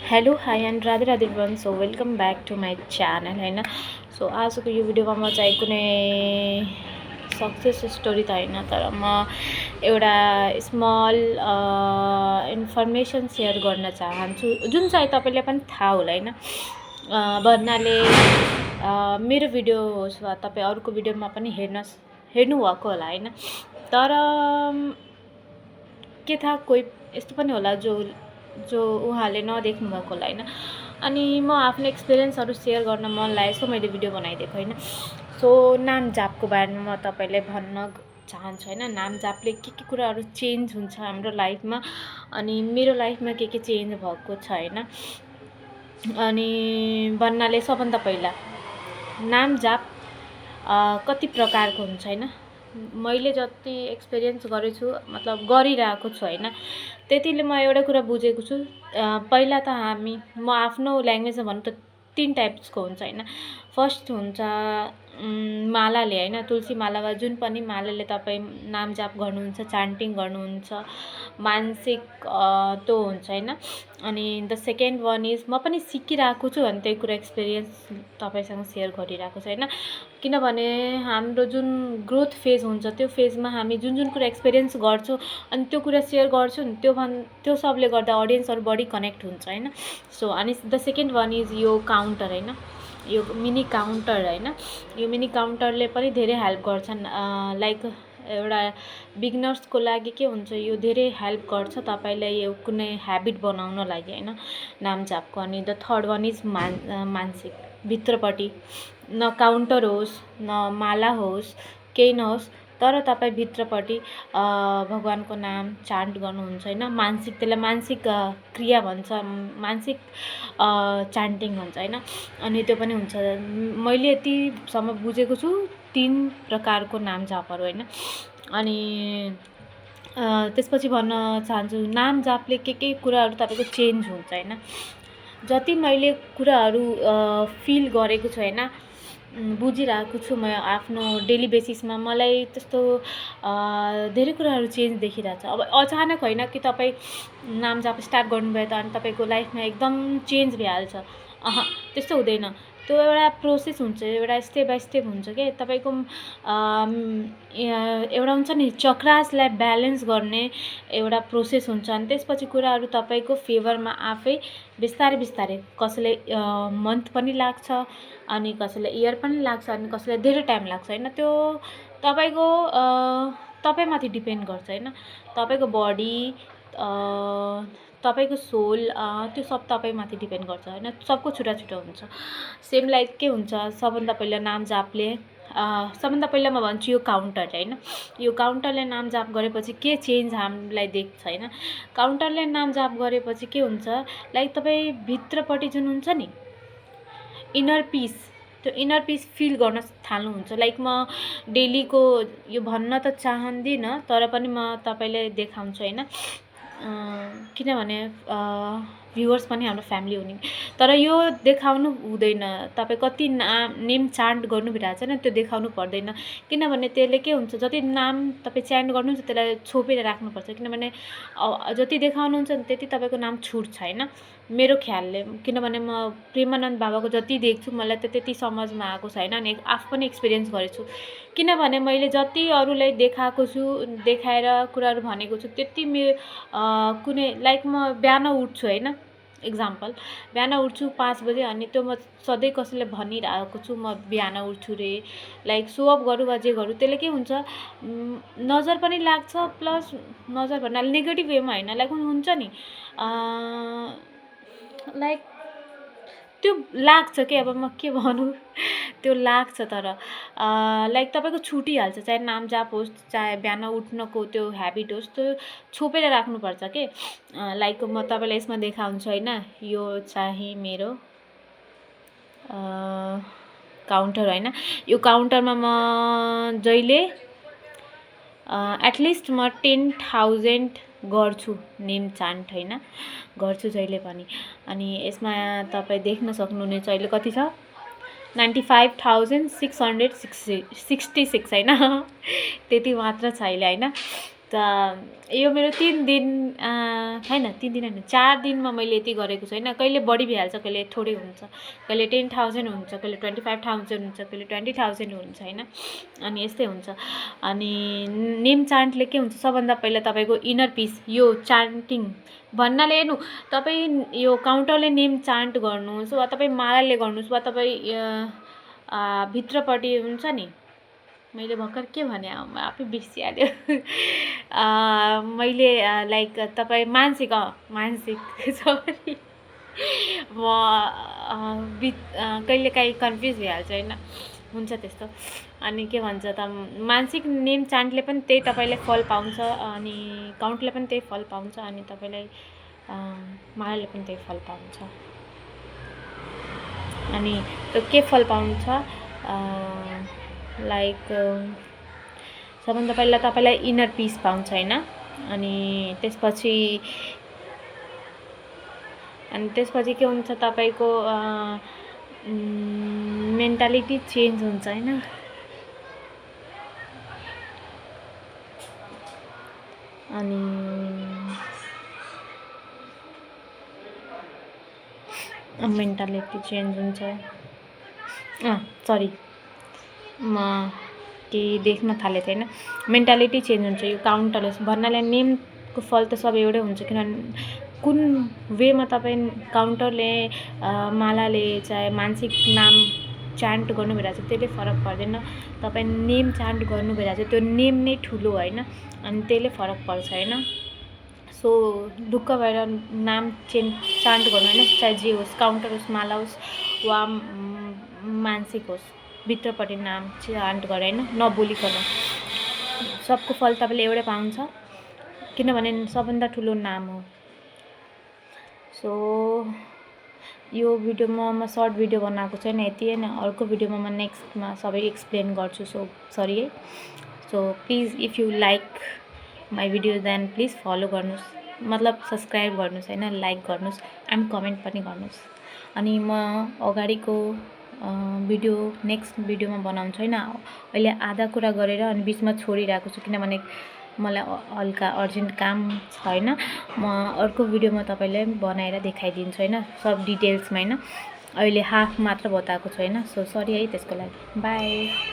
Hello hi and Radhe Radhe everyone. So welcome back to my channel होइन। So आजको यो भिडियोमा म चाहिँ कुनै सक्सेस स्टोरी त होइन, तर म एउटा स्मल इन्फर्मेसन सेयर गर्न चाहन्छु, जुन चाहिँ तपाईँले पनि थाहा होला होइन। भन्नाले मेरो भिडियो होस् वा तपाईँ अरूको भिडियोमा पनि हेर्नुभएको होला होइन। तर के थाहा, कोही यस्तो पनि होला जो उहाँले नदेख्नु भएको होला होइन। अनि म आफ्नो एक्सपिरियन्सहरू सेयर गर्न मन लाग्यो, सो मैले भिडियो बनाइदिएको होइन। सो नाम जापको बारेमा म तपाईँलाई भन्न चाहन्छु होइन। नाम जापले के कुराहरू चेन्ज हुन्छ हाम्रो लाइफमा, अनि मेरो लाइफमा के चेन्ज भएको छ होइन। अनि भन्नाले सबभन्दा पहिला नाम जाप कति प्रकारको हुन्छ होइन। मैले जति एक्सपिरियन्स गरेछु, मतलब गरिरहेको छु होइन, त्यतिले म एउटा कुरा बुझेको छु। पहिला त म आफ्नो ल्याङ्ग्वेजमा भन्नु त 3 टाइप्सको हुन्छ होइन। फर्स्ट हुन्छ मालाले होइन, तुलसी माला वा जुन पनि मालाले तपाईँ नाम जाप गर्नुहुन्छ, चान्टिङ गर्नुहुन्छ, मानसिक त्यो हुन्छ होइन। अनि द सेकेन्ड वान इज म पनि सिकिरहेको छु अनि त्यही कुरा एक्सपिरियन्स तपाईँसँग सेयर गरिरहेको छु होइन। किनभने हाम्रो जुन ग्रोथ फेज हुन्छ, त्यो फेजमा हामी जुन कुरा एक्सपिरियन्स गर्छौँ अनि त्यो कुरा सेयर गर्छौँ नि, त्यो सबले गर्दा अडियन्सहरू बढी कनेक्ट हुन्छ होइन। सो अनि द सेकेन्ड वान इज यो काउन्टर होइन, यो मिनी काउन्टर होइन। यो मिनी काउन्टरले पनि धेरै हेल्प गर्छन्। लाइक एउटा बिगिनर्सको लागि के हुन्छ, यो धेरै हेल्प गर्छ तपाईँलाई यो कुनै ह्याबिट बनाउन लागि होइन, नाम जापको। अनि द थर्ड वान इज मानसिक, भित्रपट्टि न काउन्टर होस् न माला होस्, केही नहोस्, तर तपाईँ भित्रपट्टि भगवानको नाम चान्ट गर्नुहुन्छ होइन। मानसिक, त्यसलाई मानसिक क्रिया भन्छ, मानसिक चान्टिङ भन्छ होइन। अनि त्यो पनि हुन्छ। मैले यतिसम्म बुझेको छु 3 प्रकारको नाम जापहरू होइन। अनि त्यसपछि भन्न चाहन्छु, नाम जापले के कुराहरू तपाईँको चेन्ज हुन्छ होइन। जति मैले कुराहरू फिल गरेको छु होइन, बुझिरहेको छु म आफ्नो डेली बेसिसमा, मलाई त्यस्तो धेरै कुराहरू चेन्ज देखिरहेको छ। अब अचानक होइन कि तपाईँ नाम जाप स्टार्ट गर्नुभयो त अनि तपाईँको लाइफमा एकदम चेन्ज भइहाल्छ, त्यस्तो हुँदैन। त्यो एउटा प्रोसेस हुन्छ, एउटा स्टेप बाई स्टेप हुन्छ क्या। तपाईँको एउटा हुन्छ नि, चक्रासलाई ब्यालेन्स गर्ने एउटा प्रोसेस हुन्छ। अनि त्यसपछि कुराहरू तपाईँको फेभरमा आफै बिस्तारै कसैलाई मन्थ पनि लाग्छ, अनि कसैलाई इयर पनि लाग्छ, अनि कसैलाई धेरै टाइम लाग्छ होइन। त्यो तपाईँमाथि डिपेन्ड गर्छ होइन। तपाईँको बडी, तपाईँको सोल, त्यो सब तपाईँमाथि डिपेन्ड गर्छ होइन। सबको छुट्टा हुन्छ। सेम लाइक के हुन्छ, सबभन्दा पहिला नाम जापले सबभन्दा पहिला म भन्छु यो काउन्टर होइन। यो काउन्टरले नाम जाप गरेपछि के चेन्ज हामीलाई देख्छ होइन। काउन्टरले नाम जाप गरेपछि के हुन्छ, लाइक तपाईँ भित्रपट्टि जुन हुन्छ नि इनर पिस, त्यो इनर पिस फिल गर्न थाल्नुहुन्छ। लाइक म डेलीको यो भन्न त चाहँदिनँ, तर पनि म तपाईँलाई देखाउँछु होइन। किनभने भ्युवर्स पनि हाम्रो फ्यामिली हुने, तर यो देखाउनु हुँदैन। तपाईँ कति नेम चान्ट गर्नु भइरहेको छ नि, त्यो देखाउनु पर्दैन। किनभने त्यसले के हुन्छ, जति नाम तपाईँ च्यान्ट गर्नुहुन्छ त्यसलाई छोपेर राख्नुपर्छ। किनभने जति देखाउनुहुन्छ नि त्यति तपाईँको नाम छुट्छ होइन, मेरो ख्यालले। किनभने म प्रेमानन्द बाबाको जति देख्छु मलाई त त्यति समझमा आएको छैन, अनि आफू पनि एक्सपिरियन्स गरेछु। किनभने मैले जति अरूलाई देखाएर कुराहरू भनेको छु, त्यति कुनै लाइक म बिहान उठ्छु होइन, इक्जाम्पल बिहान उठ्छु 5 बजे, अनि त्यो म सधैँ कसैलाई भनिरहेको छु म बिहान उठ्छु रे, लाइक सो अफ गरौँ वा जे गरौँ, त्यसले के हुन्छ, नजर पनि लाग्छ। प्लस नजर भन्नाले नेगेटिभ वेमा होइन, लाइक हुन्छ नि लाइक त्यो लाग्छ कि, अब म के भनौँ, त्यो लाग्छ। तर लाइक तपाईँको छुटिहाल्छ, चाहे नाम जाप होस्, चाहे बिहान उठ्नको त्यो ह्याबिट होस्, त्यो छोपेर राख्नुपर्छ के। लाइक म तपाईँलाई यसमा देखाउँछु होइन। यो चाहिँ मेरो काउन्टर होइन। यो काउन्टरमा म जहिले एटलिस्ट म 10,000 गर्छु नेम चान्ट होइन, गर्छु जहिले पनि। अनि यसमा तपाईँ देख्न सक्नुहुनेछ अहिले कति छ, 95,666 होइन, त्यति मात्र छ अहिले होइन। यो मेरो 3 दिन हैन 3 दिन हैन 4 दिनमा मैले यति गरेको छु हैन। कहिले बढी भइहाल्छ, कहिले थोरै हुन्छ, कहिले 10,000 हुन्छ, कहिले 25,000 हुन्छ, कहिले 20,000 हुन्छ हैन। अनि यस्तै हुन्छ। अनि नेम चान्टले के हुन्छ, सबभन्दा पहिला तपाईँको इनर पिस, यो चान्टिङ भन्नाले हेर्नु, तपाईँ यो काउन्टरले नेम चान्ट गर्नुहोस् वा तपाईँ मालाले गर्नुहोस् वा तपाईँ भित्रपट्टि हुन्छ नि, मैले भर्खर के भने आफै बिर्सिहाल्यो। मैले लाइक तपाईँ मानसिक सरी म कहिलेकाहीँ कन्फ्युज भइहाल्छु होइन, हुन्छ त्यस्तो। अनि के भन्छ त, मानसिक नेम चान्टले पनि त्यही तपाईँलाई फल पाउँछ, अनि काउन्टले पनि त्यही फल पाउँछ, अनि तपाईँलाई मालाले पनि त्यही फल पाउँछ। अनि त्यो के फल पाउँछ, लाइक सबभन्दा पहिला तपाईँलाई इनर पिस पाउँछ होइन। अनि त्यसपछि के हुन्छ, तपाईँको मेन्टालिटी चेन्ज हुन्छ होइन। अनि मेन्टालिटी चेन्ज हुन्छ, सरी म केही देख्न थालेको थिएँ होइन। मेन्टालिटी चेन्ज हुन्छ यो काउन्टरले भन्नाले नेमको फल त सब एउटै हुन्छ, किनभने कुन वेमा तपाईँ काउन्टरले मालाले चाहे मानसिक नाम चान्ट गर्नु भइरहेको छ त्यसले फरक पर्दैन। तपाईँ नेम चान्ट गर्नु भइरहेको छ त्यो नेम नै ठुलो होइन, अनि त्यसले फरक पर्छ होइन। सो ढुक्क भएर नाम चान्ट गर्नु होइन, चाहे जे होस्, काउन्टर होस्, माला होस् वा मानसिक होस्, भित्रपट्टि नाम चान्ट गर होइन, नबोलिकन। सबको फल तपाईँले एउटै पाउँछ, किनभने सबभन्दा ठुलो नाम हो। सो यो भिडियोमा म सर्ट भिडियो बनाएको छैन, यति होइन। अर्को भिडियोमा म नेक्स्टमा सबै एक्सप्लेन गर्छु। सो सरी है। So please if you like my video then please follow गर्नुहोस्, मतलब सब्सक्राइब गर्नुहोस् होइन, लाइक गर्नुहोस्, एन्ड कमेन्ट पनि गर्नुहोस्। अनि म अगाडिको भिडियो नेक्स्ट भिडियोमा बनाउँछु होइन। अहिले आधा कुरा गरेर अनि बिचमा छोडिरहेको छु, किनभने मलाई हल्का अर्जेन्ट काम छ होइन। म अर्को भिडियोमा तपाईँलाई बनाएर देखाइदिन्छु होइन, सब डिटेल्समा होइन। अहिले हाफ मात्र बताएको छु होइन। सो सरी है त्यसको लागि। बाई।